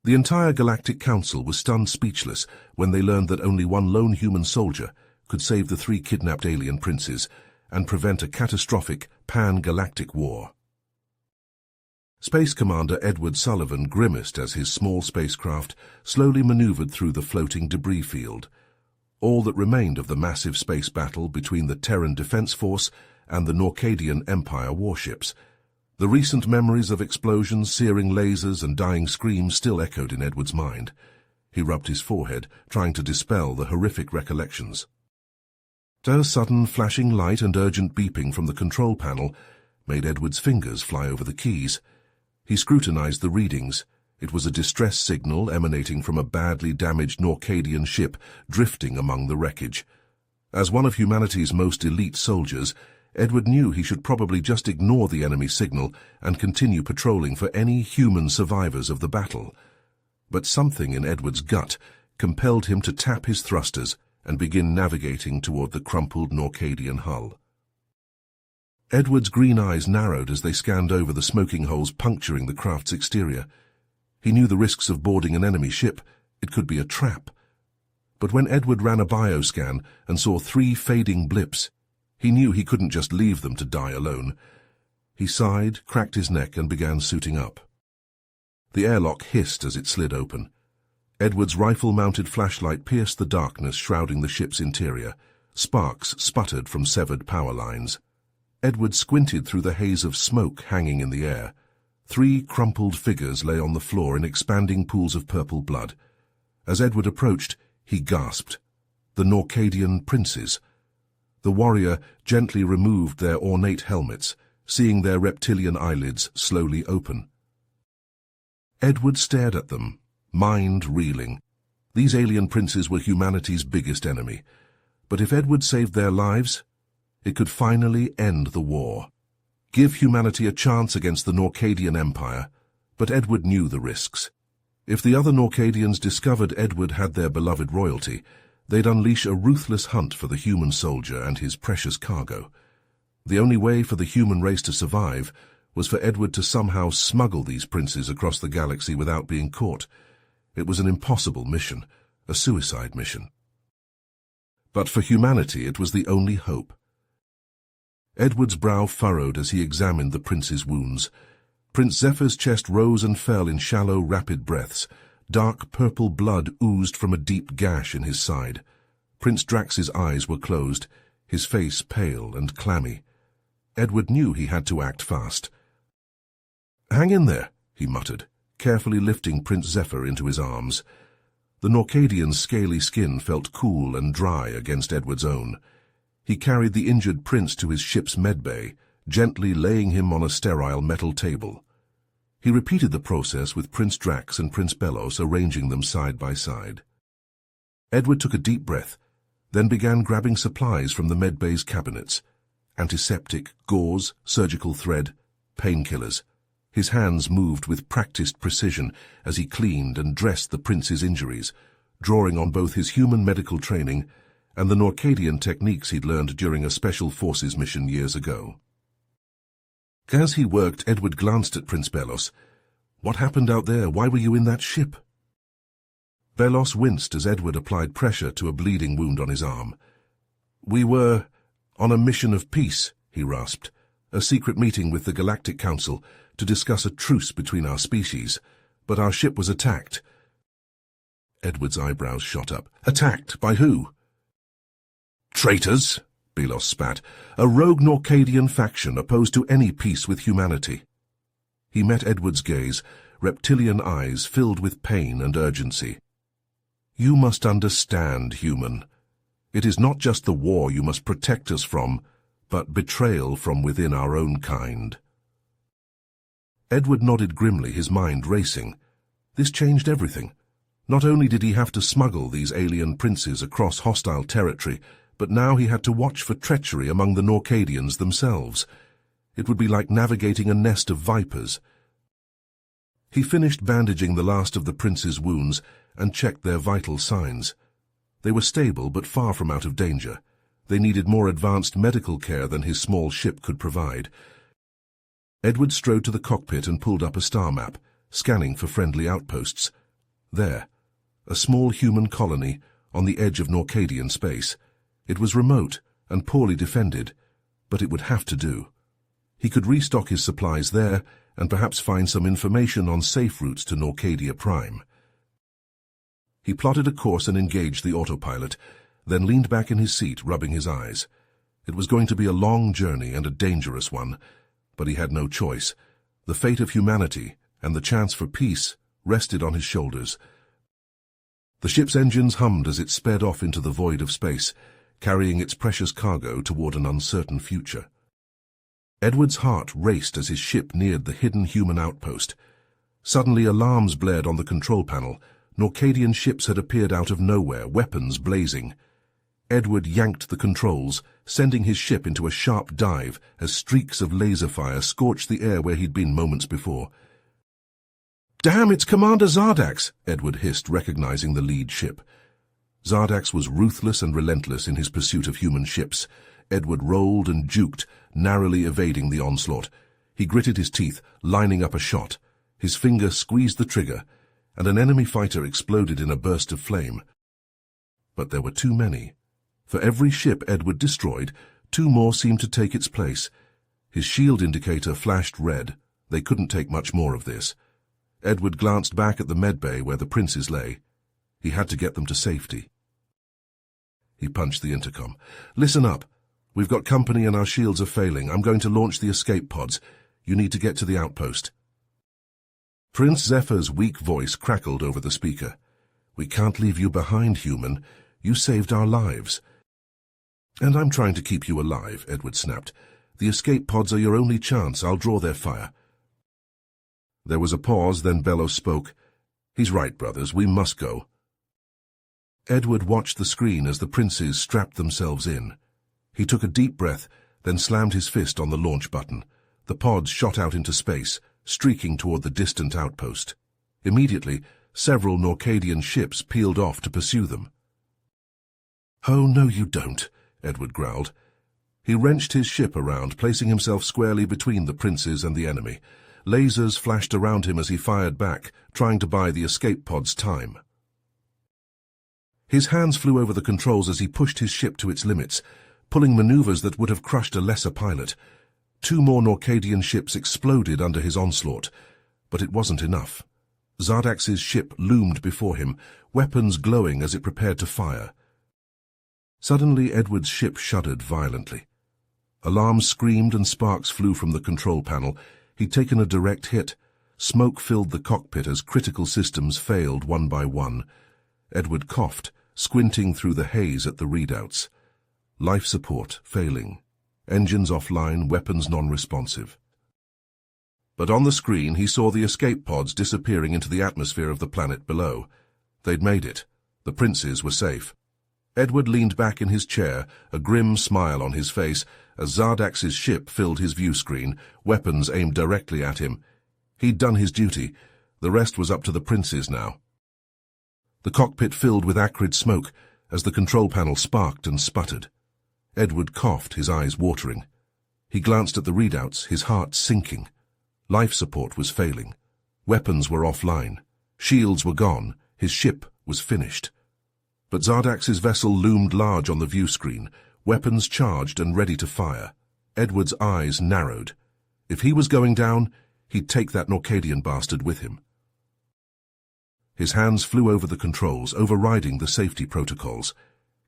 The entire Galactic Council was stunned speechless when they learned that only one lone human soldier could save the 3 kidnapped alien princes and prevent a catastrophic pan-galactic war. Space Commander Edward Sullivan grimaced as his small spacecraft slowly maneuvered through the floating debris field, all that remained of the massive space battle between the Terran Defense Force and the Norcadian Empire warships. The recent memories of explosions, searing lasers, and dying screams still echoed in Edward's mind. He rubbed his forehead, trying to dispel the horrific recollections. A sudden flashing light and urgent beeping from the control panel made Edward's fingers fly over the keys. He scrutinized the readings. It was a distress signal emanating from a badly damaged Norcadian ship drifting among the wreckage. As one of humanity's most elite soldiers, Edward knew he should probably just ignore the enemy signal and continue patrolling for any human survivors of the battle. But something in Edward's gut compelled him to tap his thrusters and begin navigating toward the crumpled Norcadian hull. Edward's green eyes narrowed as they scanned over the smoking holes puncturing the craft's exterior. He knew the risks of boarding an enemy ship. It could be a trap. But when Edward ran a bioscan and saw 3 fading blips, he knew he couldn't just leave them to die alone. He sighed, cracked his neck, and began suiting up. The airlock hissed as it slid open. Edward's rifle-mounted flashlight pierced the darkness shrouding the ship's interior. Sparks sputtered from severed power lines. Edward squinted through the haze of smoke hanging in the air. 3 crumpled figures lay on the floor in expanding pools of purple blood. As Edward approached, he gasped. The Norcadian princes. The warrior gently removed their ornate helmets, seeing their reptilian eyelids slowly open. Edward stared at them, mind reeling. These alien princes were humanity's biggest enemy. But if Edward saved their lives, it could finally end the war. Give humanity a chance against the Norcadian Empire, but Edward knew the risks. If the other Norcadians discovered Edward had their beloved royalty, they'd unleash a ruthless hunt for the human soldier and his precious cargo. The only way for the human race to survive was for Edward to somehow smuggle these princes across the galaxy without being caught. It was an impossible mission, a suicide mission. But for humanity it was the only hope. Edward's brow furrowed as he examined the prince's wounds. Prince Zephyr's chest rose and fell in shallow, rapid breaths. Dark purple blood oozed from a deep gash in his side. Prince Drax's eyes were closed, his face pale and clammy. Edward knew he had to act fast. "Hang in there," he muttered, carefully lifting Prince Zephyr into his arms. The Norcadian's scaly skin felt cool and dry against Edward's own. He carried the injured prince to his ship's medbay, gently laying him on a sterile metal table. He repeated the process with Prince Drax and Prince Belos, arranging them side by side. Edward took a deep breath, then began grabbing supplies from the medbay's cabinets. Antiseptic, gauze, surgical thread, painkillers. His hands moved with practiced precision as he cleaned and dressed the prince's injuries, drawing on both his human medical training and the Norcadian techniques he'd learned during a Special Forces mission years ago. As he worked, Edward glanced at Prince Belos. "What happened out there? Why were you in that ship?" Belos winced as Edward applied pressure to a bleeding wound on his arm. "We were on a mission of peace," he rasped. "A secret meeting with the Galactic Council to discuss a truce between our species, but our ship was attacked." Edward's eyebrows shot up. "Attacked? By who?" "Traitors," Belos spat. "A rogue Norcadian faction opposed to any peace with humanity." He met Edward's gaze, reptilian eyes filled with pain and urgency. "You must understand, human. It is not just the war you must protect us from, but betrayal from within our own kind." Edward nodded grimly, his mind racing. This changed everything. Not only did he have to smuggle these alien princes across hostile territory, but now he had to watch for treachery among the Norcadians themselves. It would be like navigating a nest of vipers. He finished bandaging the last of the prince's wounds and checked their vital signs. They were stable but far from out of danger. They needed more advanced medical care than his small ship could provide. Edward strode to the cockpit and pulled up a star map, scanning for friendly outposts. There, a small human colony on the edge of Norcadian space. It was remote and poorly defended, but it would have to do. He could restock his supplies there and perhaps find some information on safe routes to Norcadia Prime. He plotted a course and engaged the autopilot, then leaned back in his seat, rubbing his eyes. It was going to be a long journey and a dangerous one, but he had no choice. The fate of humanity and the chance for peace rested on his shoulders. The ship's engines hummed as it sped off into the void of space, carrying its precious cargo toward an uncertain future. Edward's heart raced as his ship neared the hidden human outpost. Suddenly alarms blared on the control panel. Norcadian ships had appeared out of nowhere, weapons blazing. Edward yanked the controls, sending his ship into a sharp dive as streaks of laser fire scorched the air where he'd been moments before. "Damn, it's Commander Zardax!" Edward hissed, recognizing the lead ship. Zardax was ruthless and relentless in his pursuit of human ships. Edward rolled and juked, narrowly evading the onslaught. He gritted his teeth, lining up a shot. His finger squeezed the trigger, and an enemy fighter exploded in a burst of flame. But there were too many. For every ship Edward destroyed, 2 more seemed to take its place. His shield indicator flashed red. They couldn't take much more of this. Edward glanced back at the medbay where the princes lay. He had to get them to safety. He punched the intercom. "Listen up. We've got company and our shields are failing. I'm going to launch the escape pods. You need to get to the outpost." Prince Zephyr's weak voice crackled over the speaker. "We can't leave you behind, human. You saved our lives." "And I'm trying to keep you alive," Edward snapped. "The escape pods are your only chance. I'll draw their fire." There was a pause, then Bellows spoke. "He's right, brothers. We must go." Edward watched the screen as the princes strapped themselves in. He took a deep breath, then slammed his fist on the launch button. The pods shot out into space, streaking toward the distant outpost. Immediately, several Norcadian ships peeled off to pursue them. "Oh, no you don't," Edward growled. He wrenched his ship around, placing himself squarely between the princes and the enemy. Lasers flashed around him as he fired back, trying to buy the escape pods time. His hands flew over the controls as he pushed his ship to its limits, pulling maneuvers that would have crushed a lesser pilot. 2 more Norcadian ships exploded under his onslaught, but it wasn't enough. Zardax's ship loomed before him, weapons glowing as it prepared to fire. Suddenly, Edward's ship shuddered violently. Alarms screamed and sparks flew from the control panel. He'd taken a direct hit. Smoke filled the cockpit as critical systems failed one by one. Edward coughed, squinting through the haze at the readouts. Life support failing. Engines offline, weapons non-responsive. But on the screen he saw the escape pods disappearing into the atmosphere of the planet below. They'd made it. The princes were safe. Edward leaned back in his chair, a grim smile on his face, as Zardax's ship filled his view screen, weapons aimed directly at him. He'd done his duty. The rest was up to the princes now. The cockpit filled with acrid smoke as the control panel sparked and sputtered. Edward coughed, his eyes watering. He glanced at the readouts, his heart sinking. Life support was failing. Weapons were offline. Shields were gone. His ship was finished. But Zardax's vessel loomed large on the view screen, weapons charged and ready to fire. Edward's eyes narrowed. If he was going down, he'd take that Norcadian bastard with him. His hands flew over the controls, overriding the safety protocols.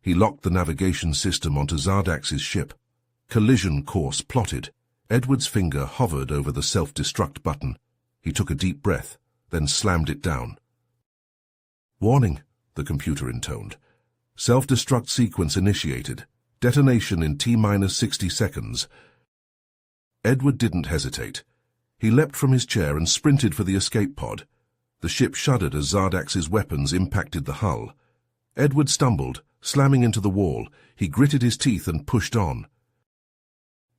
He locked the navigation system onto Zardax's ship. Collision course plotted. Edward's finger hovered over the self-destruct button. He took a deep breath, then slammed it down. "Warning," the computer intoned. "Self-destruct sequence initiated. Detonation in T-minus 60 seconds. Edward didn't hesitate. He leapt from his chair and sprinted for the escape pod. The ship shuddered as Zardax's weapons impacted the hull. Edward stumbled, slamming into the wall. He gritted his teeth and pushed on.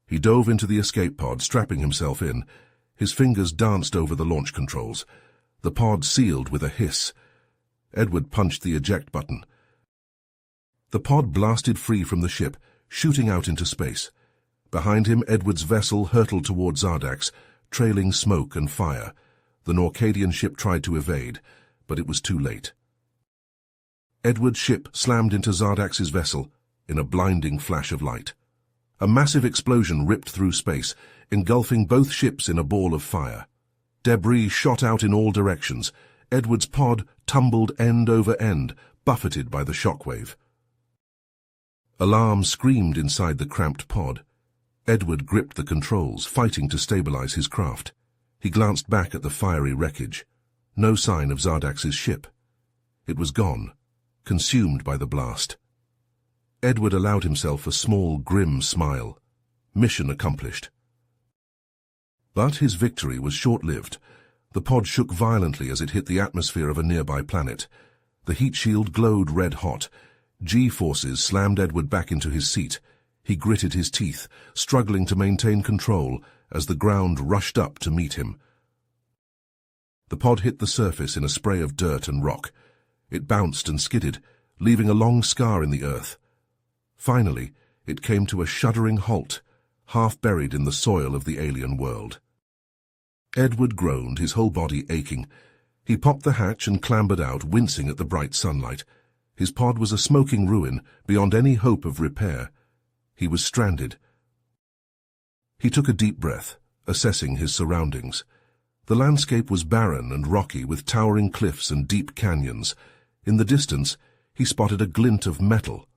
He dove into the escape pod, strapping himself in. His fingers danced over the launch controls. The pod sealed with a hiss. Edward punched the eject button. The pod blasted free from the ship, shooting out into space. Behind him, Edward's vessel hurtled toward Zardax, trailing smoke and fire. The Norcadian ship tried to evade, but it was too late. Edward's ship slammed into Zardax's vessel in a blinding flash of light. A massive explosion ripped through space, engulfing both ships in a ball of fire. Debris shot out in all directions. Edward's pod tumbled end over end, buffeted by the shockwave. Alarm screamed inside the cramped pod. Edward gripped the controls, fighting to stabilize his craft. He glanced back at the fiery wreckage. No sign of Zardax's ship. It was gone, consumed by the blast. Edward allowed himself a small, grim smile. Mission accomplished. But his victory was short-lived. The pod shook violently as it hit the atmosphere of a nearby planet. The heat shield glowed red-hot. G-forces slammed Edward back into his seat. He gritted his teeth, struggling to maintain control as the ground rushed up to meet him. The pod hit the surface in a spray of dirt and rock. It bounced and skidded, leaving a long scar in the earth. Finally, it came to a shuddering halt, half buried in the soil of the alien world. Edward groaned, his whole body aching. He popped the hatch and clambered out, wincing at the bright sunlight. His pod was a smoking ruin, beyond any hope of repair. He was stranded. He took a deep breath, assessing his surroundings. The landscape was barren and rocky, with towering cliffs and deep canyons. In the distance, he spotted a glint of metal,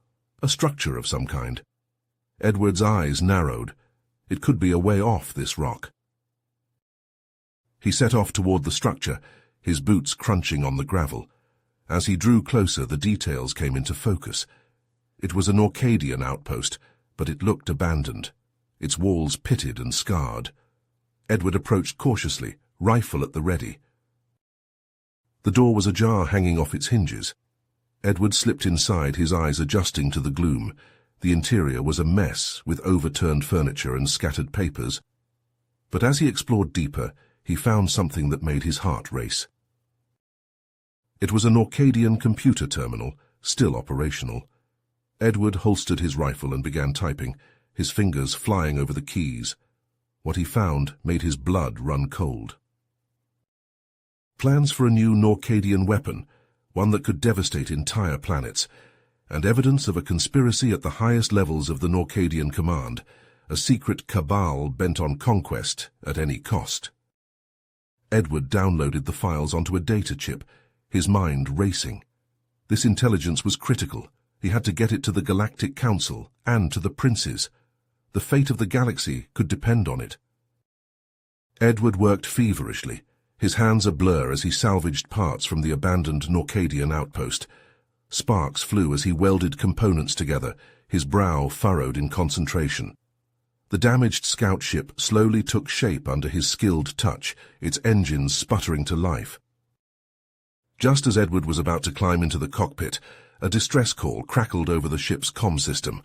a structure of some kind. Edward's eyes narrowed. It could be a way off this rock. He set off toward the structure, his boots crunching on the gravel. As he drew closer, the details came into focus. It was an Orcadian outpost, but it looked abandoned, its walls pitted and scarred. Edward approached cautiously, rifle at the ready. The door was ajar, hanging off its hinges. Edward slipped inside, his eyes adjusting to the gloom. The interior was a mess, with overturned furniture and scattered papers. But as he explored deeper, he found something that made his heart race. It was an Orcadian computer terminal, still operational. Edward holstered his rifle and began typing, his fingers flying over the keys. What he found made his blood run cold. Plans for a new Norcadian weapon, one that could devastate entire planets, and evidence of a conspiracy at the highest levels of the Norcadian command, a secret cabal bent on conquest at any cost. Edward downloaded the files onto a data chip, his mind racing. This intelligence was critical. He had to get it to the Galactic Council and to the princes. The fate of the galaxy could depend on it. Edward worked feverishly, his hands a blur as he salvaged parts from the abandoned Norcadian outpost. Sparks flew as he welded components together, his brow furrowed in concentration. The damaged scout ship slowly took shape under his skilled touch, its engines sputtering to life. Just as Edward was about to climb into the cockpit, a distress call crackled over the ship's comm system.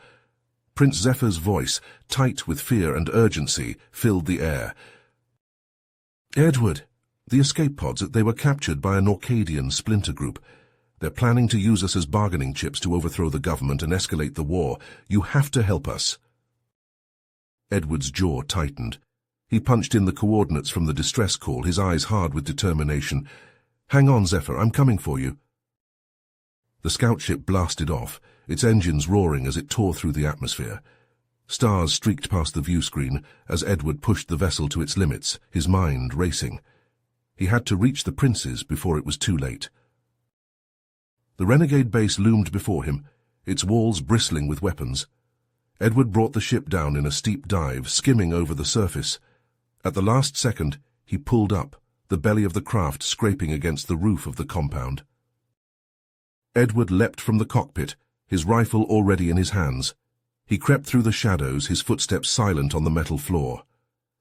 Prince Zephyr's voice, tight with fear and urgency, filled the air. "Edward, the escape pods, they were captured by an Orcadian splinter group. They're planning to use us as bargaining chips to overthrow the government and escalate the war. You have to help us." Edward's jaw tightened. He punched in the coordinates from the distress call, his eyes hard with determination. "Hang on, Zephyr, I'm coming for you." The scout ship blasted off, its engines roaring as it tore through the atmosphere. Stars streaked past the view screen as Edward pushed the vessel to its limits, his mind racing. He had to reach the princes before it was too late. The renegade base loomed before him, its walls bristling with weapons. Edward brought the ship down in a steep dive, skimming over the surface. At the last second, he pulled up, the belly of the craft scraping against the roof of the compound. Edward leapt from the cockpit, his rifle already in his hands. He crept through the shadows, his footsteps silent on the metal floor.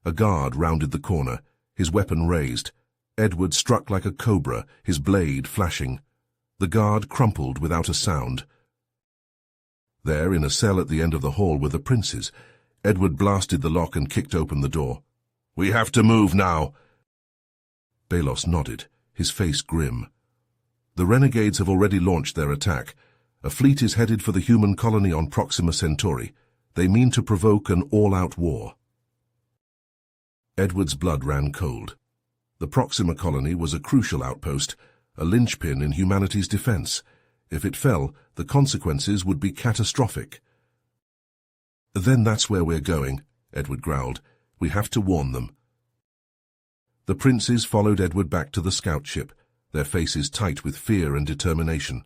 A guard rounded the corner, his weapon raised. Edward struck like a cobra, his blade flashing. The guard crumpled without a sound. There, in a cell at the end of the hall, were the princes. Edward blasted the lock and kicked open the door. "We have to move now." Balos nodded, his face grim. "The renegades have already launched their attack. A fleet is headed for the human colony on Proxima Centauri. They mean to provoke an all-out war." Edward's blood ran cold. The Proxima colony was a crucial outpost, a linchpin in humanity's defense. If it fell, the consequences would be catastrophic. "Then that's where we're going," Edward growled. "We have to warn them." The princes followed Edward back to the scout ship, their faces tight with fear and determination.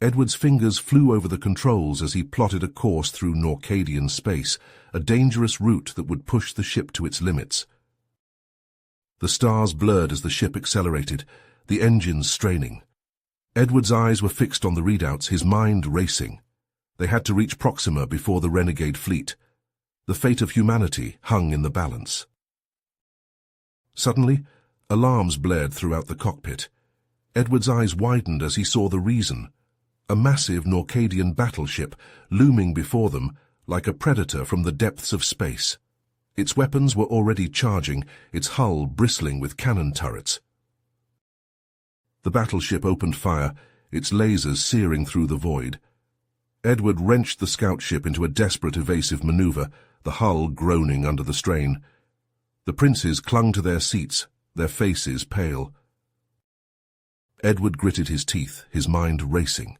Edward's fingers flew over the controls as he plotted a course through Norcadian space, a dangerous route that would push the ship to its limits. The stars blurred as the ship accelerated, the engines straining. Edward's eyes were fixed on the readouts, his mind racing. They had to reach Proxima before the renegade fleet. The fate of humanity hung in the balance. Suddenly, alarms blared throughout the cockpit. Edward's eyes widened as he saw the reason. A massive Norcadian battleship looming before them like a predator from the depths of space. Its weapons were already charging, its hull bristling with cannon turrets. The battleship opened fire, its lasers searing through the void. Edward wrenched the scout ship into a desperate evasive maneuver, the hull groaning under the strain. The princes clung to their seats, their faces pale. Edward gritted his teeth, his mind racing.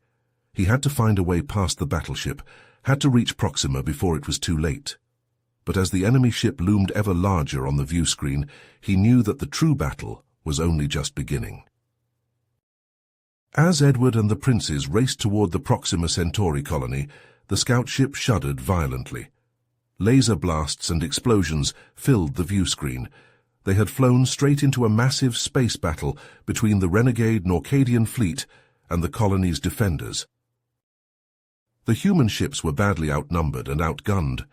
He had to find a way past the battleship, had to reach Proxima before it was too late. But as the enemy ship loomed ever larger on the view screen, he knew that the true battle was only just beginning. As Edward and the princes raced toward the Proxima Centauri colony, the scout ship shuddered violently. Laser blasts and explosions filled the view screen. They had flown straight into a massive space battle between the renegade Norcadian fleet and the colony's defenders. The human ships were badly outnumbered and outgunned,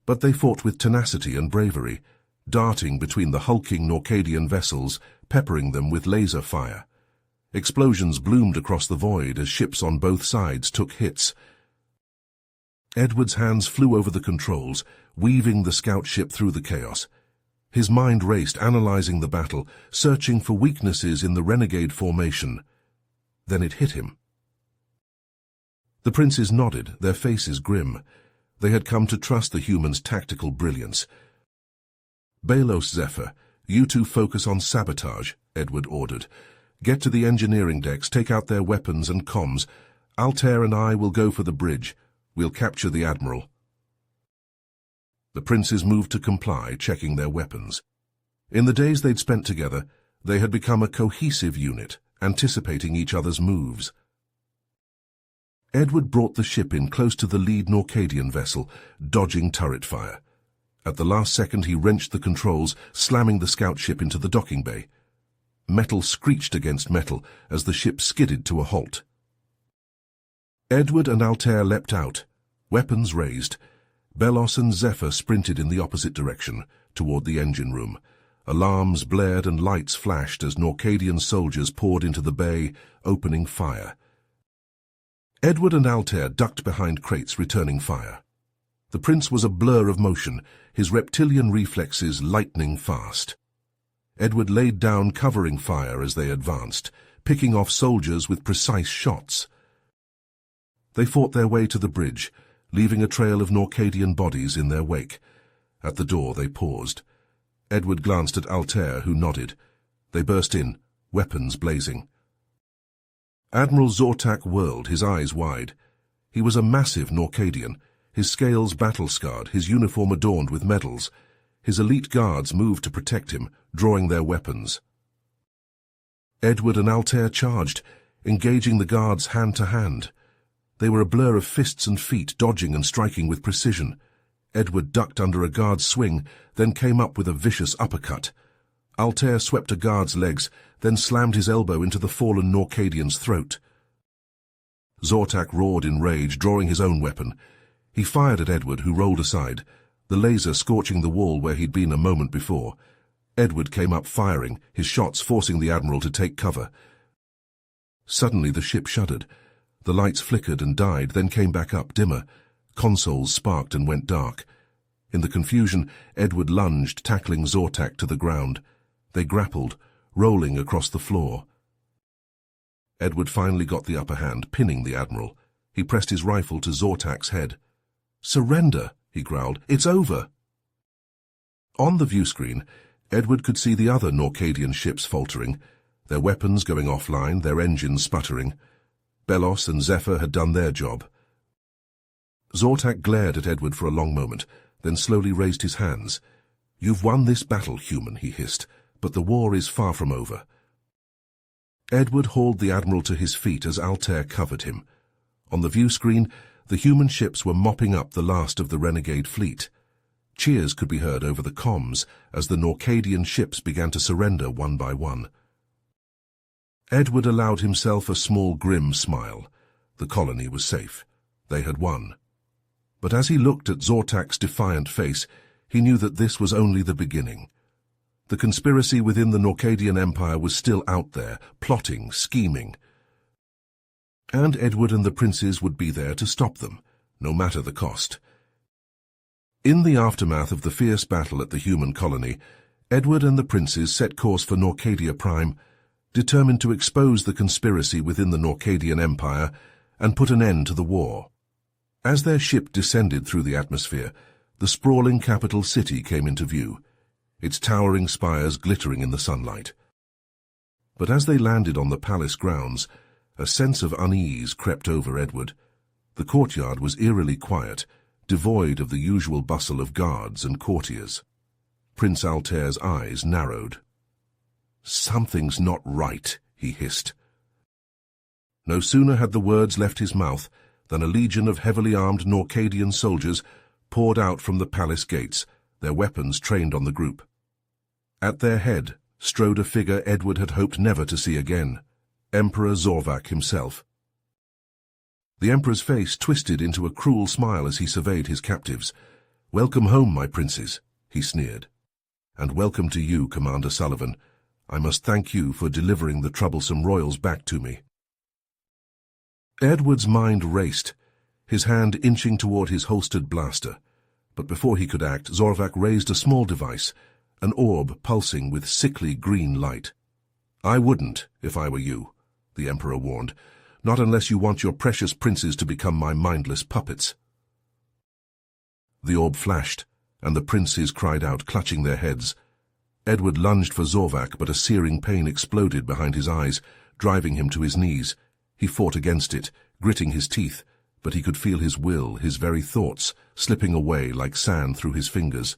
but they fought with tenacity and bravery, darting between the hulking Norcadian vessels, peppering them with laser fire. Explosions bloomed across the void as ships on both sides took hits. Edward's hands flew over the controls, weaving the scout ship through the chaos. His mind raced, analyzing the battle, searching for weaknesses in the renegade formation. Then it hit him. The princes nodded, their faces grim. They had come to trust the humans' tactical brilliance. "Balos, Zephyr, you two focus on sabotage," Edward ordered. "Get to the engineering decks, take out their weapons and comms. Altair and I will go for the bridge. We'll capture the Admiral." The princes moved to comply, checking their weapons. In the days they'd spent together, they had become a cohesive unit, anticipating each other's moves. Edward brought the ship in close to the lead Norcadian vessel, dodging turret fire. At the last second he wrenched the controls, slamming the scout ship into the docking bay. Metal screeched against metal as the ship skidded to a halt. Edward and Altair leapt out, weapons raised. Belos and Zephyr sprinted in the opposite direction, toward the engine room. Alarms blared and lights flashed as Norcadian soldiers poured into the bay, opening fire. Edward and Altair ducked behind crates, returning fire. The prince was a blur of motion, his reptilian reflexes lightning fast. Edward laid down covering fire as they advanced, picking off soldiers with precise shots. They fought their way to the bridge, leaving a trail of Norcadian bodies in their wake. At the door they paused. Edward glanced at Altair, who nodded. They burst in, weapons blazing. Admiral Zortak whirled, his eyes wide. He was a massive Norcadian, his scales battle-scarred, his uniform adorned with medals. His elite guards moved to protect him, drawing their weapons. Edward and Altair charged, engaging the guards hand to hand. They were a blur of fists and feet, dodging and striking with precision. Edward ducked under a guard's swing, then came up with a vicious uppercut. Altair swept a guard's legs, then slammed his elbow into the fallen Norcadian's throat. Zortak roared in rage, drawing his own weapon. He fired at Edward, who rolled aside, the laser scorching the wall where he'd been a moment before. Edward came up firing, his shots forcing the Admiral to take cover. Suddenly the ship shuddered. The lights flickered and died, then came back up, dimmer. Consoles sparked and went dark. In the confusion, Edward lunged, tackling Zortak to the ground. They grappled, rolling across the floor. Edward finally got the upper hand, pinning the Admiral. He pressed his rifle to Zortak's head. "Surrender," he growled. "It's over." On the viewscreen, Edward could see the other Norcadian ships faltering. their weapons going offline, their engines sputtering. Belos and Zephyr had done their job. Zortak glared at Edward for a long moment, then slowly raised his hands. "You've won this battle, human," he hissed, "but the war is far from over." Edward hauled the Admiral to his feet as Altair covered him. On the view screen, the human ships were mopping up the last of the renegade fleet. Cheers could be heard over the comms as the Norcadian ships began to surrender one by one. Edward allowed himself a small grim smile. The colony was safe. They had won. But as he looked at Zortak's defiant face, he knew that this was only the beginning. The conspiracy within the Norcadian Empire was still out there, plotting, scheming. And Edward and the princes would be there to stop them, no matter the cost. In the aftermath of the fierce battle at the human colony, Edward and the princes set course for Norcadia Prime, determined to expose the conspiracy within the Norcadian Empire and put an end to the war. As their ship descended through the atmosphere, the sprawling capital city came into view, its towering spires glittering in the sunlight. But as they landed on the palace grounds, a sense of unease crept over Edward. The courtyard was eerily quiet, devoid of the usual bustle of guards and courtiers. Prince Altair's eyes narrowed. "Something's not right," he hissed. No sooner had the words left his mouth than a legion of heavily armed Norcadian soldiers poured out from the palace gates, their weapons trained on the group. At their head strode a figure Edward had hoped never to see again, Emperor Zorvak himself. The Emperor's face twisted into a cruel smile as he surveyed his captives. "Welcome home, my princes," he sneered. "And welcome to you, Commander Sullivan. I must thank you for delivering the troublesome royals back to me." Edward's mind raced, his hand inching toward his holstered blaster. But before he could act, Zorvak raised a small device, an orb pulsing with sickly green light. "I wouldn't, if I were you," the Emperor warned. "Not unless you want your precious princes to become my mindless puppets." The orb flashed, and the princes cried out, clutching their heads. Edward lunged for Zorvak, but a searing pain exploded behind his eyes, driving him to his knees. He fought against it, gritting his teeth, but he could feel his will, his very thoughts, slipping away like sand through his fingers.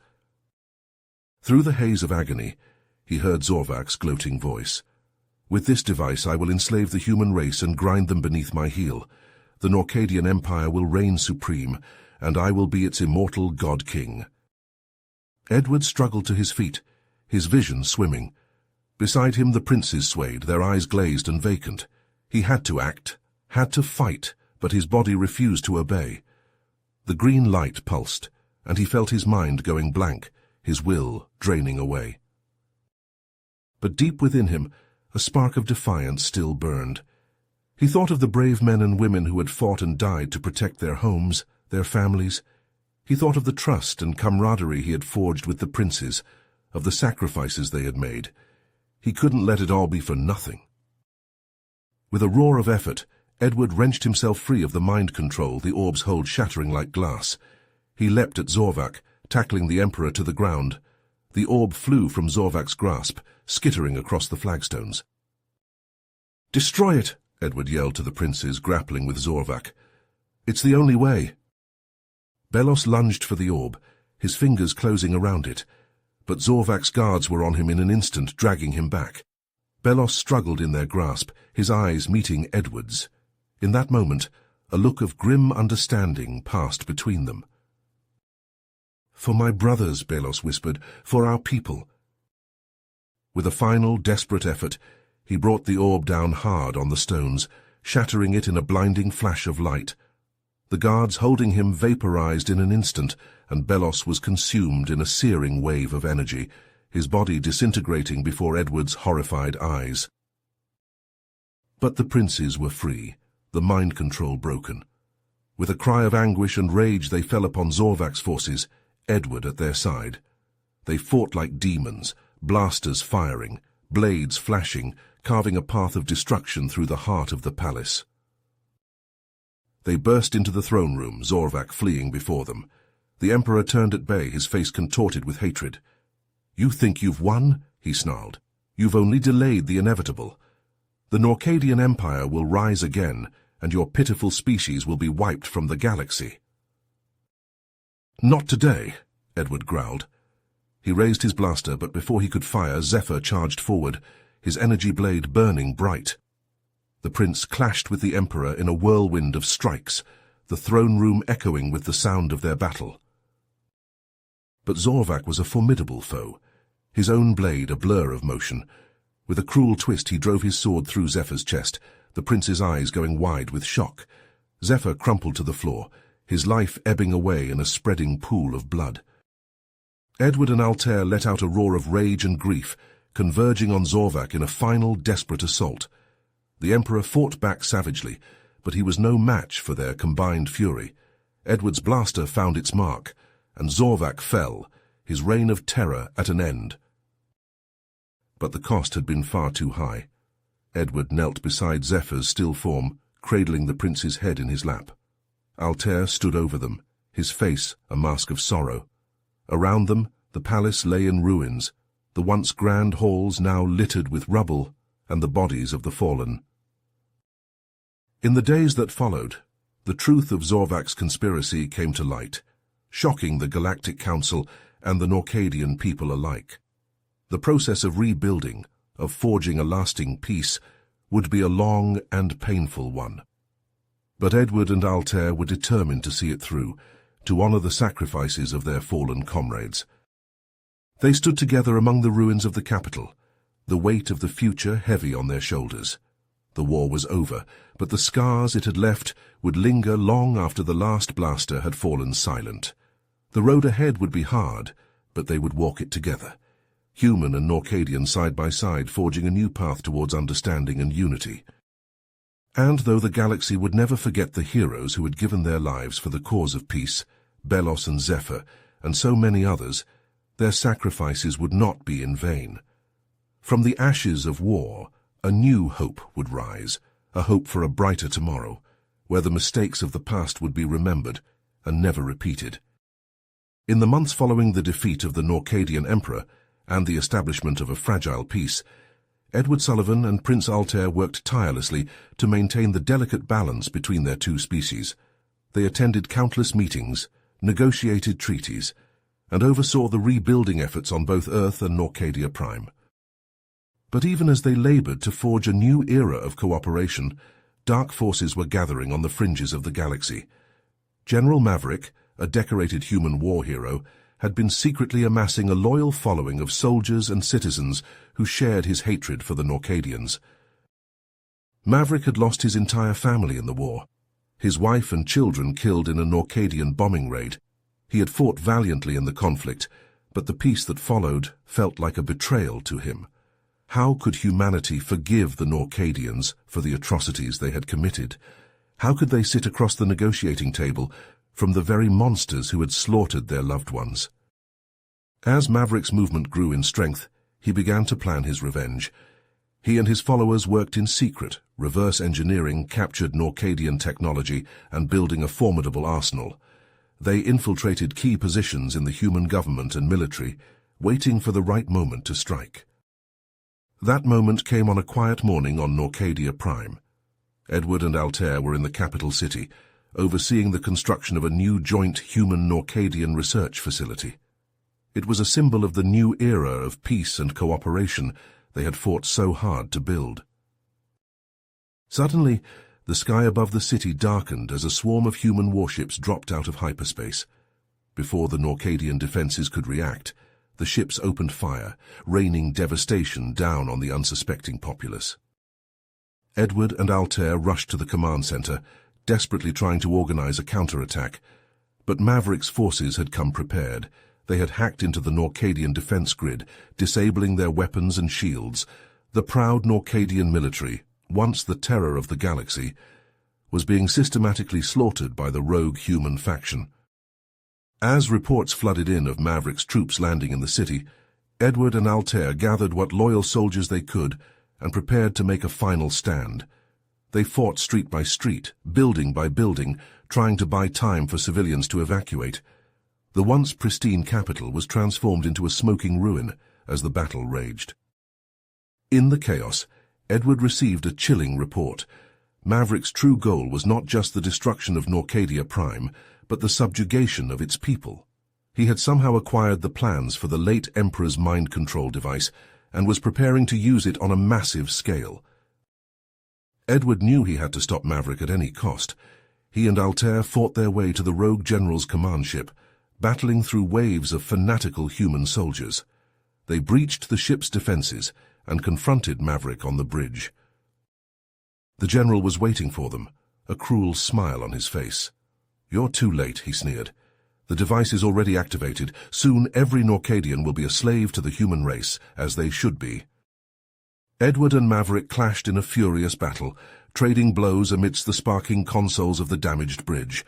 Through the haze of agony, he heard Zorvak's gloating voice. "With this device I will enslave the human race and grind them beneath my heel. The Norcadian Empire will reign supreme, and I will be its immortal god-king." Edward struggled to his feet, his vision swimming. Beside him the princes swayed, their eyes glazed and vacant. He had to act, had to fight, but his body refused to obey. The green light pulsed, and he felt his mind going blank, his will draining away. But deep within him, a spark of defiance still burned. He thought of the brave men and women who had fought and died to protect their homes, their families. He thought of the trust and camaraderie he had forged with the princes, of the sacrifices they had made. He couldn't let it all be for nothing. With a roar of effort, Edward wrenched himself free of the mind control, the orb's hold shattering like glass. He leapt at Zorvak, tackling the Emperor to the ground. The orb flew from Zorvak's grasp, skittering across the flagstones. "Destroy it!" Edward yelled to the princes, grappling with Zorvak. "It's the only way." Belos lunged for the orb, his fingers closing around it, but Zorvak's guards were on him in an instant, dragging him back. Belos struggled in their grasp, his eyes meeting Edward's. In that moment, a look of grim understanding passed between them. "For my brothers," Belos whispered, "for our people." With a final, desperate effort, he brought the orb down hard on the stones, shattering it in a blinding flash of light. The guards holding him vaporized in an instant, and Belos was consumed in a searing wave of energy, his body disintegrating before Edward's horrified eyes. But the princes were free, the mind control broken. With a cry of anguish and rage they fell upon Zorvak's forces, Edward at their side. They fought like demons, blasters firing, blades flashing, carving a path of destruction through the heart of the palace. They burst into the throne room, Zorvak fleeing before them. The Emperor turned at bay, his face contorted with hatred. "You think you've won?" he snarled. "You've only delayed the inevitable. The Norcadian Empire will rise again, and your pitiful species will be wiped from the galaxy." "Not today," Edward growled. He raised his blaster, but before he could fire, Zephyr charged forward, his energy blade burning bright. The prince clashed with the Emperor in a whirlwind of strikes, the throne room echoing with the sound of their battle. But Zorvac was a formidable foe, his own blade a blur of motion. With a cruel twist he drove his sword through Zephyr's chest, the prince's eyes going wide with shock. Zephyr crumpled to the floor, his life ebbing away in a spreading pool of blood. Edward and Altair let out a roar of rage and grief, converging on Zorvac in a final desperate assault. The Emperor fought back savagely, but he was no match for their combined fury. Edward's blaster found its mark, and Zorvac fell, his reign of terror at an end. But the cost had been far too high. Edward knelt beside Zephyr's still form, cradling the prince's head in his lap. Altair stood over them, his face a mask of sorrow. Around them, the palace lay in ruins, the once grand halls now littered with rubble and the bodies of the fallen. In the days that followed, the truth of Zorvac's conspiracy came to light, shocking the Galactic Council and the Norcadian people alike. The process of rebuilding, of forging a lasting peace, would be a long and painful one. But Edward and Altair were determined to see it through, to honor the sacrifices of their fallen comrades. They stood together among the ruins of the capital, the weight of the future heavy on their shoulders. The war was over, but the scars it had left would linger long after the last blaster had fallen silent. The road ahead would be hard, but they would walk it together, human and Norcadian side by side, forging a new path towards understanding and unity. And though the galaxy would never forget the heroes who had given their lives for the cause of peace, Belos and Zephyr, and so many others, their sacrifices would not be in vain. From the ashes of war, a new hope would rise, a hope for a brighter tomorrow, where the mistakes of the past would be remembered and never repeated. In the months following the defeat of the Norcadian Emperor and the establishment of a fragile peace, Edward Sullivan and Prince Altair worked tirelessly to maintain the delicate balance between their two species. They attended countless meetings, negotiated treaties, and oversaw the rebuilding efforts on both Earth and Norcadia Prime. But even as they labored to forge a new era of cooperation, dark forces were gathering on the fringes of the galaxy. General Maverick, a decorated human war hero, had been secretly amassing a loyal following of soldiers and citizens who shared his hatred for the Norcadians. Maverick had lost his entire family in the war, his wife and children killed in a Norcadian bombing raid. He had fought valiantly in the conflict, but the peace that followed felt like a betrayal to him. How could humanity forgive the Norcadians for the atrocities they had committed? How could they sit across the negotiating table from the very monsters who had slaughtered their loved ones? As Maverick's movement grew in strength, he began to plan his revenge. He and his followers worked in secret, reverse engineering captured Norcadian technology and building a formidable arsenal. They infiltrated key positions in the human government and military, waiting for the right moment to strike. That moment came on a quiet morning on Norcadia Prime. Edward and Altair were in the capital city, overseeing the construction of a new joint human Norcadian research facility. It was a symbol of the new era of peace and cooperation they had fought so hard to build. Suddenly, the sky above the city darkened as a swarm of human warships dropped out of hyperspace. Before the Norcadian defenses could react, the ships opened fire, raining devastation down on the unsuspecting populace. Edward and Altair rushed to the command center, desperately trying to organize a counterattack. But Maverick's forces had come prepared. They had hacked into the Norcadian defense grid, disabling their weapons and shields. The proud Norcadian military, once the terror of the galaxy, was being systematically slaughtered by the rogue human faction. As reports flooded in of Maverick's troops landing in the city, Edward and Altair gathered what loyal soldiers they could and prepared to make a final stand. They fought street by street, building by building, trying to buy time for civilians to evacuate. The once pristine capital was transformed into a smoking ruin as the battle raged. In the chaos, Edward received a chilling report. Maverick's true goal was not just the destruction of Norcadia Prime, but the subjugation of its people. He had somehow acquired the plans for the late Emperor's mind control device and was preparing to use it on a massive scale. Edward knew he had to stop Maverick at any cost. He and Altair fought their way to the rogue general's command ship, battling through waves of fanatical human soldiers. They breached the ship's defenses and confronted Maverick on the bridge. The general was waiting for them, a cruel smile on his face. "You're too late," he sneered. "The device is already activated. Soon every Norcadian will be a slave to the human race, as they should be." Edward and Maverick clashed in a furious battle, trading blows amidst the sparking consoles of the damaged bridge.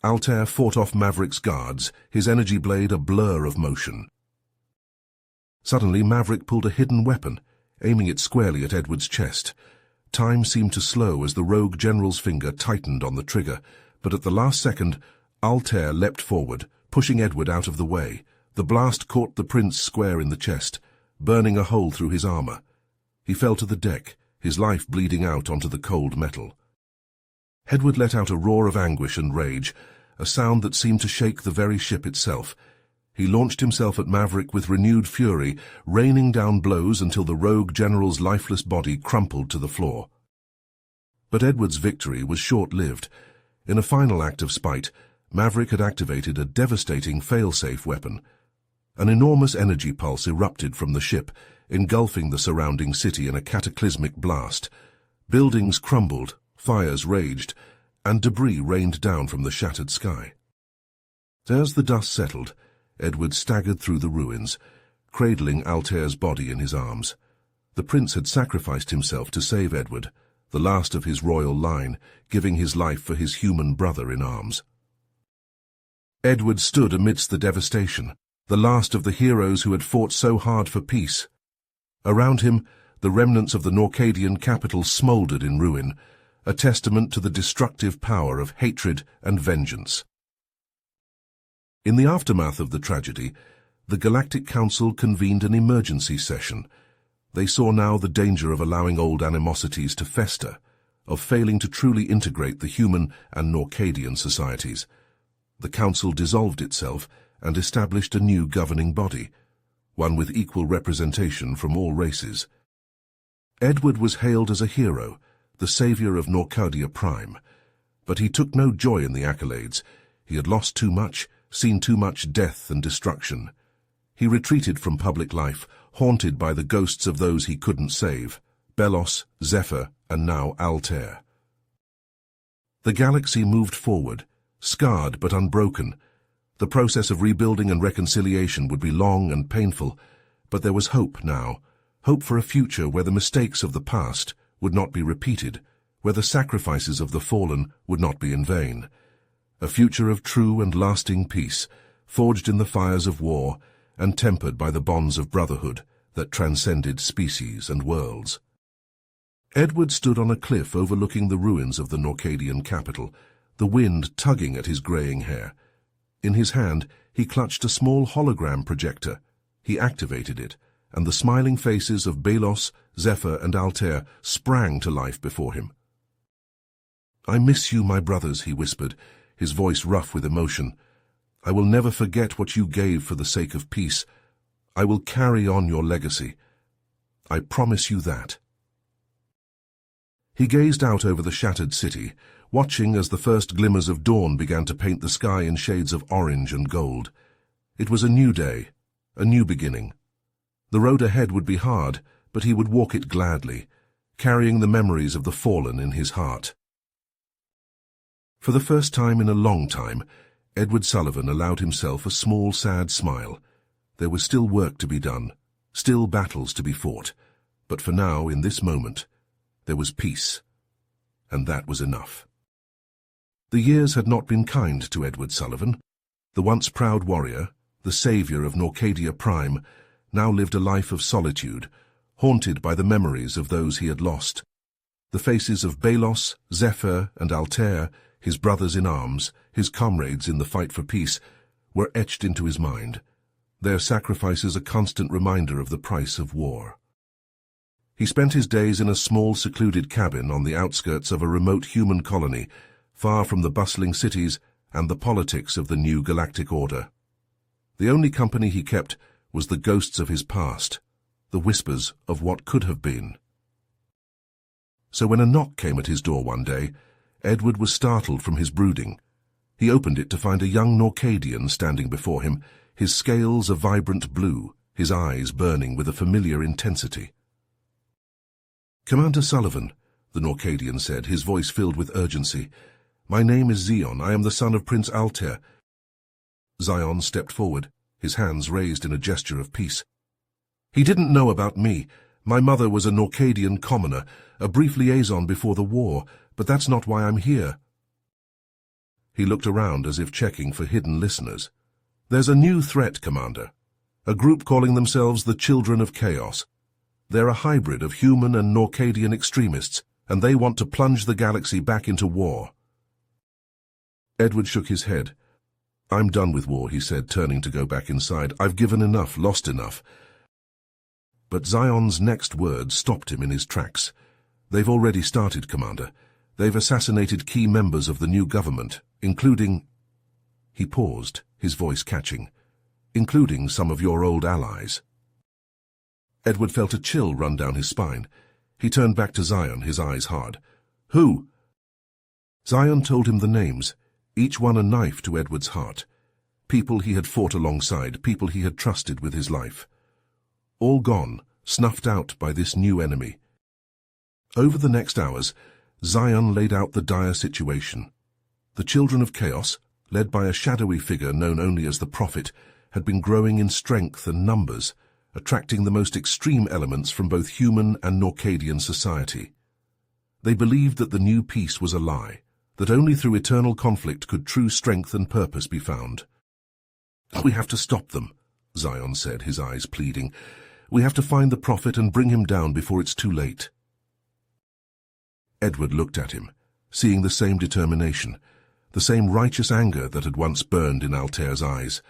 Altair fought off Maverick's guards, his energy blade a blur of motion. Suddenly, Maverick pulled a hidden weapon, aiming it squarely at Edward's chest. Time seemed to slow as the rogue general's finger tightened on the trigger, but at the last second, Altair leapt forward, pushing Edward out of the way. The blast caught the prince square in the chest, burning a hole through his armor. He fell to the deck, his life bleeding out onto the cold metal. Edward let out a roar of anguish and rage, a sound that seemed to shake the very ship itself. He launched himself at Maverick with renewed fury, raining down blows until the rogue general's lifeless body crumpled to the floor. But Edward's victory was short-lived. In a final act of spite, Maverick had activated a devastating fail-safe weapon. An enormous energy pulse erupted from the ship, engulfing the surrounding city in a cataclysmic blast. Buildings crumbled, fires raged, and debris rained down from the shattered sky. As the dust settled, Edward staggered through the ruins, cradling Altair's body in his arms. The prince had sacrificed himself to save Edward, the last of his royal line, giving his life for his human brother in arms. Edward stood amidst the devastation, the last of the heroes who had fought so hard for peace. Around him, the remnants of the Norcadian capital smouldered in ruin, a testament to the destructive power of hatred and vengeance. In the aftermath of the tragedy, the Galactic Council convened an emergency session. They saw now the danger of allowing old animosities to fester, of failing to truly integrate the human and Norcadian societies. The Council dissolved itself and established a new governing body, one with equal representation from all races. Edward was hailed as a hero, the savior of Norcadia Prime, but he took no joy in the accolades. He had lost too much, seen too much death and destruction. He retreated from public life, haunted by the ghosts of those he couldn't save, Belos, Zephyr, and now Altair. The galaxy moved forward, scarred but unbroken. The process of rebuilding and reconciliation would be long and painful, but there was hope now, hope for a future where the mistakes of the past would not be repeated, where the sacrifices of the fallen would not be in vain. A future of true and lasting peace, forged in the fires of war and tempered by the bonds of brotherhood that transcended species and worlds. Edward stood on a cliff overlooking the ruins of the Norcadian capital, the wind tugging at his greying hair. In his hand, he clutched a small hologram projector. He activated it, and the smiling faces of Belos, Zephyr, and Altair sprang to life before him. "I miss you, my brothers," he whispered, his voice rough with emotion. "I will never forget what you gave for the sake of peace. I will carry on your legacy. I promise you that." He gazed out over the shattered city, watching as the first glimmers of dawn began to paint the sky in shades of orange and gold. It was a new day, a new beginning. The road ahead would be hard, but he would walk it gladly, carrying the memories of the fallen in his heart. For the first time in a long time, Edward Sullivan allowed himself a small, sad smile. There was still work to be done, still battles to be fought, but for now, in this moment, there was peace, and that was enough. The years had not been kind to Edward Sullivan. The once proud warrior, the savior of Norcadia Prime, now lived a life of solitude, haunted by the memories of those he had lost. The faces of Belos, Zephyr, and Altair, his brothers in arms, his comrades in the fight for peace, were etched into his mind, their sacrifices a constant reminder of the price of war. He spent his days in a small secluded cabin on the outskirts of a remote human colony, far from the bustling cities and the politics of the new galactic order. The only company he kept was the ghosts of his past, the whispers of what could have been. So when a knock came at his door one day, Edward was startled from his brooding. He opened it to find a young Norcadian standing before him, his scales a vibrant blue, his eyes burning with a familiar intensity. "Commander Sullivan," the Norcadian said, his voice filled with urgency. "My name is Zion. I am the son of Prince Altair." Zion stepped forward, his hands raised in a gesture of peace. "He didn't know about me. My mother was a Norcadian commoner, a brief liaison before the war, but that's not why I'm here." He looked around as if checking for hidden listeners. "There's a new threat, Commander. A group calling themselves the Children of Chaos. They're a hybrid of human and Norcadian extremists, and they want to plunge the galaxy back into war." Edward shook his head. "I'm done with war," he said, turning to go back inside. "I've given enough, lost enough." But Zion's next words stopped him in his tracks. "They've already started, Commander. They've assassinated key members of the new government, including—" He paused, his voice catching. "Including some of your old allies." Edward felt a chill run down his spine. He turned back to Zion, his eyes hard. "Who?" Zion told him the names, each one a knife to Edward's heart. People he had fought alongside, people he had trusted with his life. All gone, snuffed out by this new enemy. Over the next hours, Zion laid out the dire situation. The Children of Chaos, led by a shadowy figure known only as the Prophet, had been growing in strength and numbers, attracting the most extreme elements from both human and Norcadian society. They believed that the new peace was a lie, that only through eternal conflict could true strength and purpose be found. "We have to stop them," Zion said, his eyes pleading. "We have to find the Prophet and bring him down before it's too late." Edward looked at him, seeing the same determination, the same righteous anger that had once burned in Altair's eyes.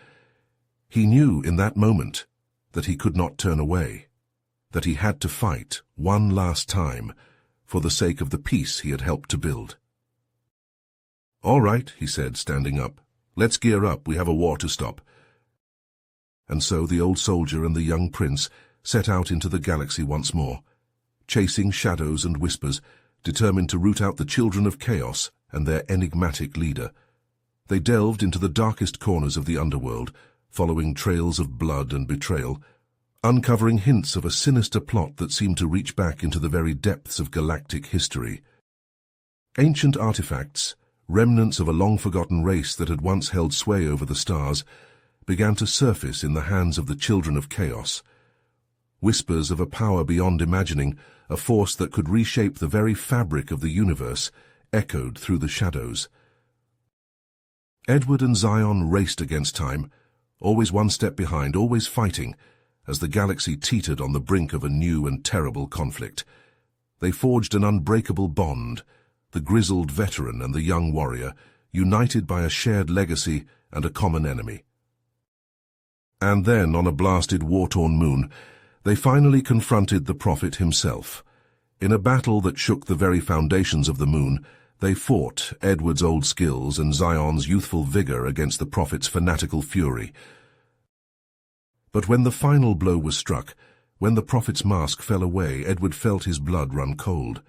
He knew in that moment that he could not turn away, that he had to fight one last time for the sake of the peace he had helped to build. "All right," he said, standing up. "Let's gear up. We have a war to stop." And so the old soldier and the young prince set out into the galaxy once more, chasing shadows and whispers, determined to root out the Children of Chaos and their enigmatic leader. They delved into the darkest corners of the underworld, following trails of blood and betrayal, uncovering hints of a sinister plot that seemed to reach back into the very depths of galactic history. Ancient artifacts, remnants of a long-forgotten race that had once held sway over the stars, began to surface in the hands of the Children of Chaos. Whispers of a power beyond imagining, a force that could reshape the very fabric of the universe, echoed through the shadows. Edward and Zion raced against time, always one step behind, always fighting, as the galaxy teetered on the brink of a new and terrible conflict. They forged an unbreakable bond, the grizzled veteran and the young warrior, united by a shared legacy and a common enemy. And then, on a blasted, war-torn moon, they finally confronted the Prophet himself. In a battle that shook the very foundations of the moon, they fought Edward's old skills and Zion's youthful vigor against the Prophet's fanatical fury. But when the final blow was struck, when the Prophet's mask fell away, Edward felt his blood run cold.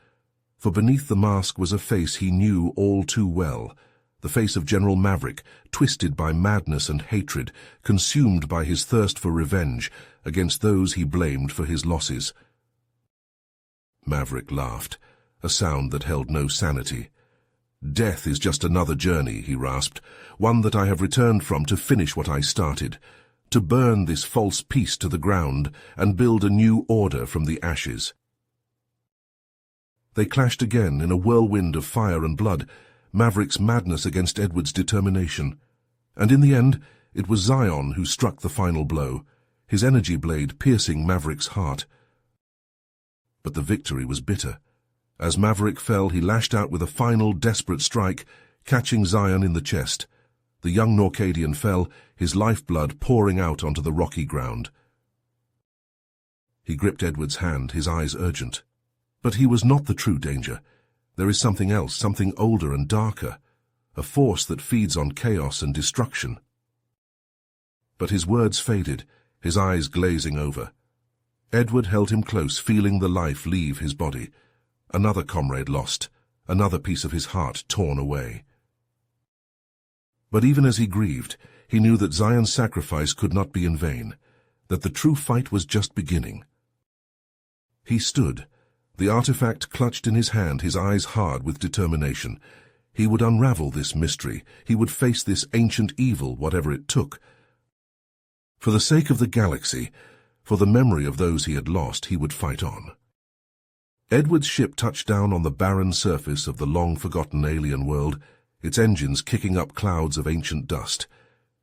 For beneath the mask was a face he knew all too well, the face of General Maverick, twisted by madness and hatred, consumed by his thirst for revenge against those he blamed for his losses. Maverick laughed, a sound that held no sanity. "Death is just another journey," he rasped, "one that I have returned from to finish what I started, to burn this false peace to the ground and build a new order from the ashes." They clashed again in a whirlwind of fire and blood, Maverick's madness against Edward's determination. And in the end, it was Zion who struck the final blow, his energy blade piercing Maverick's heart. But the victory was bitter. As Maverick fell, he lashed out with a final desperate strike, catching Zion in the chest. The young Norcadian fell, his lifeblood pouring out onto the rocky ground. He gripped Edward's hand, his eyes urgent. But he was not the true danger. There is something else, something older and darker, a force that feeds on chaos and destruction. But his words faded, his eyes glazing over. Edward held him close, feeling the life leave his body. Another comrade lost, another piece of his heart torn away. But even as he grieved, he knew that Zion's sacrifice could not be in vain, that the true fight was just beginning. He stood, the artifact clutched in his hand, his eyes hard with determination. He would unravel this mystery. He would face this ancient evil, whatever it took. For the sake of the galaxy, for the memory of those he had lost, he would fight on. Edward's ship touched down on the barren surface of the long-forgotten alien world, its engines kicking up clouds of ancient dust.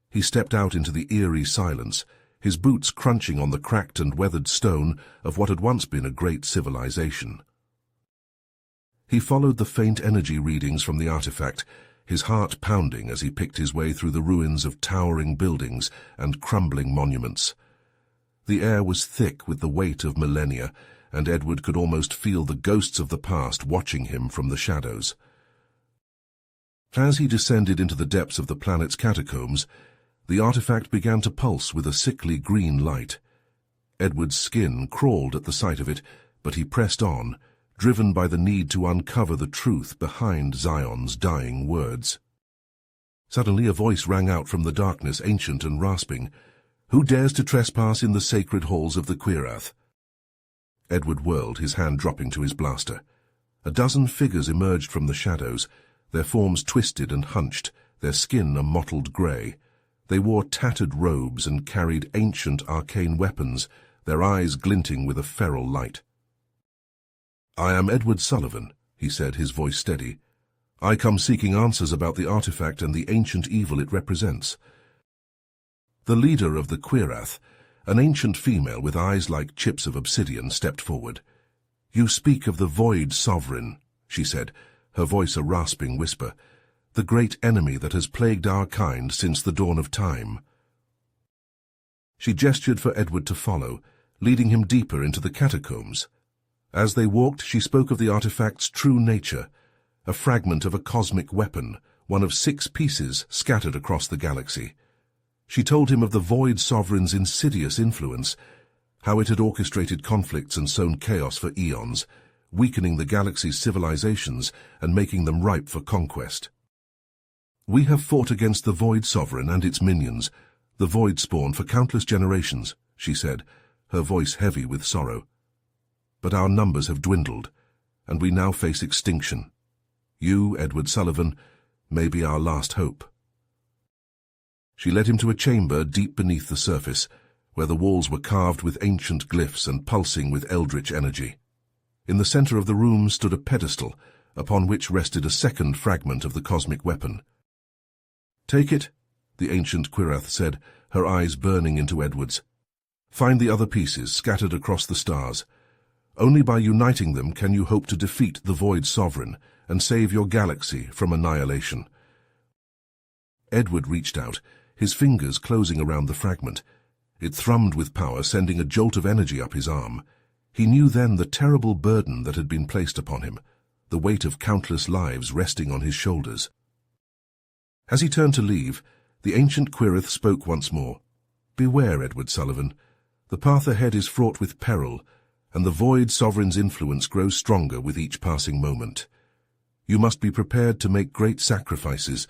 He stepped out into the eerie silence, his boots crunching on the cracked and weathered stone of what had once been a great civilization. He followed the faint energy readings from the artifact, his heart pounding as he picked his way through the ruins of towering buildings and crumbling monuments. The air was thick with the weight of millennia, and Edward could almost feel the ghosts of the past watching him from the shadows. As he descended into the depths of the planet's catacombs, the artifact began to pulse with a sickly green light. Edward's skin crawled at the sight of it, but he pressed on, driven by the need to uncover the truth behind Zion's dying words. Suddenly a voice rang out from the darkness, ancient and rasping. "Who dares to trespass in the sacred halls of the Quirath?" Edward whirled, his hand dropping to his blaster. A dozen figures emerged from the shadows, their forms twisted and hunched, their skin a mottled grey. They wore tattered robes and carried ancient arcane weapons, their eyes glinting with a feral light. "I am Edward Sullivan," he said, his voice steady. "I come seeking answers about the artifact and the ancient evil it represents." The leader of the Quirath, an ancient female with eyes like chips of obsidian, stepped forward. "You speak of the Void Sovereign," she said, her voice a rasping whisper, "the great enemy that has plagued our kind since the dawn of time." She gestured for Edward to follow, leading him deeper into the catacombs. As they walked, she spoke of the artifact's true nature, a fragment of a cosmic weapon, one of 6 pieces scattered across the galaxy. She told him of the Void Sovereign's insidious influence, how it had orchestrated conflicts and sown chaos for eons, weakening the galaxy's civilizations and making them ripe for conquest. "We have fought against the Void Sovereign and its minions, the Void Spawn, for countless generations," she said, her voice heavy with sorrow. "But our numbers have dwindled, and we now face extinction. You, Edward Sullivan, may be our last hope." She led him to a chamber deep beneath the surface, where the walls were carved with ancient glyphs and pulsing with eldritch energy. In the center of the room stood a pedestal, upon which rested a second fragment of the cosmic weapon. "Take it," the ancient Quirath said, her eyes burning into Edward's. "Find the other pieces scattered across the stars. Only by uniting them can you hope to defeat the Void Sovereign and save your galaxy from annihilation." Edward reached out, his fingers closing around the fragment. It thrummed with power, sending a jolt of energy up his arm. He knew then the terrible burden that had been placed upon him, the weight of countless lives resting on his shoulders. As he turned to leave, the ancient Quirath spoke once more. "Beware, Edward Sullivan. The path ahead is fraught with peril, and the Void Sovereign's influence grows stronger with each passing moment. You must be prepared to make great sacrifices,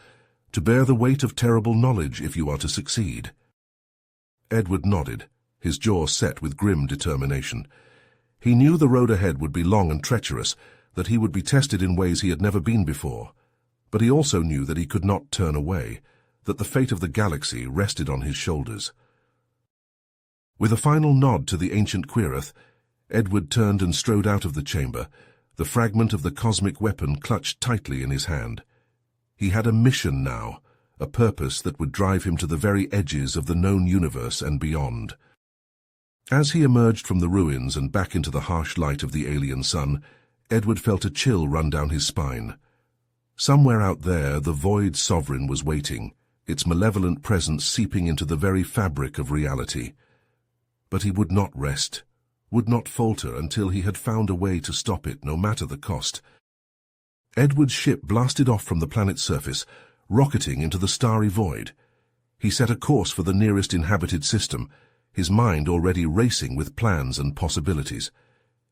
to bear the weight of terrible knowledge if you are to succeed." Edward nodded, his jaw set with grim determination. He knew the road ahead would be long and treacherous, that he would be tested in ways he had never been before. But he also knew that he could not turn away, that the fate of the galaxy rested on his shoulders. With a final nod to the ancient Quirath, Edward turned and strode out of the chamber, the fragment of the cosmic weapon clutched tightly in his hand. He had a mission now, a purpose that would drive him to the very edges of the known universe and beyond. As he emerged from the ruins and back into the harsh light of the alien sun, Edward felt a chill run down his spine. Somewhere out there, the Void Sovereign was waiting, its malevolent presence seeping into the very fabric of reality. But he would not rest. would not falter until he had found a way to stop it, no matter the cost. Edward's ship blasted off from the planet's surface, rocketing into the starry void. He set a course for the nearest inhabited system, his mind already racing with plans and possibilities.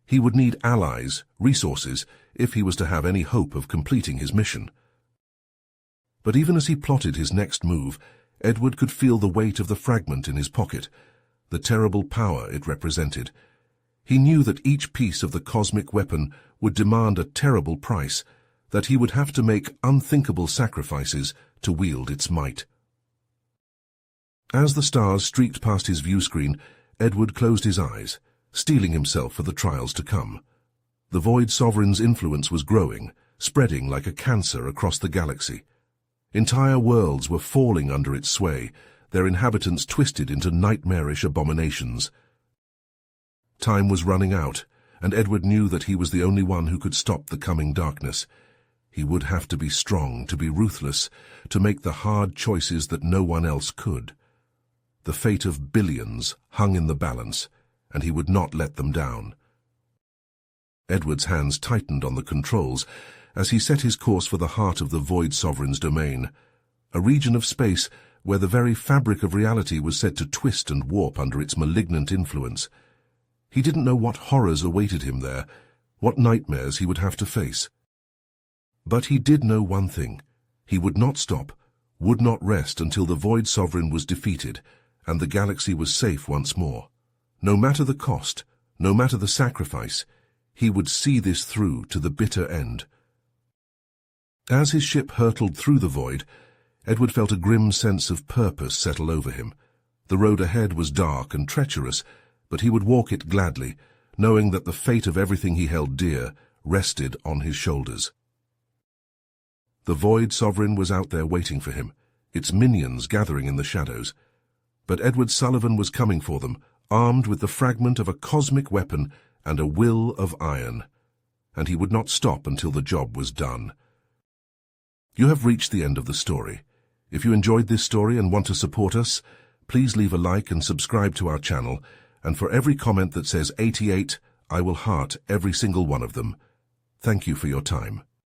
He would need allies, resources, if he was to have any hope of completing his mission. But even as he plotted his next move, Edward could feel the weight of the fragment in his pocket, the terrible power it represented. He knew that each piece of the cosmic weapon would demand a terrible price, that he would have to make unthinkable sacrifices to wield its might. As the stars streaked past his view screen, Edward closed his eyes, steeling himself for the trials to come. The Void Sovereign's influence was growing, spreading like a cancer across the galaxy. Entire worlds were falling under its sway, their inhabitants twisted into nightmarish abominations. Time was running out, and Edward knew that he was the only one who could stop the coming darkness. He would have to be strong, to be ruthless, to make the hard choices that no one else could. The fate of billions hung in the balance, and he would not let them down. Edward's hands tightened on the controls as he set his course for the heart of the Void Sovereign's domain, a region of space where the very fabric of reality was said to twist and warp under its malignant influence. He didn't know what horrors awaited him there, what nightmares he would have to face. But he did know one thing. He would not stop, would not rest until the Void Sovereign was defeated and the galaxy was safe once more. No matter the cost, no matter the sacrifice, he would see this through to the bitter end. As his ship hurtled through the void, Edward felt a grim sense of purpose settle over him. The road ahead was dark and treacherous, but he would walk it gladly, knowing that the fate of everything he held dear rested on his shoulders. The Void Sovereign was out there waiting for him, its minions gathering in the shadows. But Edward Sullivan was coming for them, armed with the fragment of a cosmic weapon and a will of iron. And he would not stop until the job was done. You have reached the end of the story. If you enjoyed this story and want to support us, please leave a like and subscribe to our channel, and for every comment that says 88, I will heart every single one of them. Thank you for your time.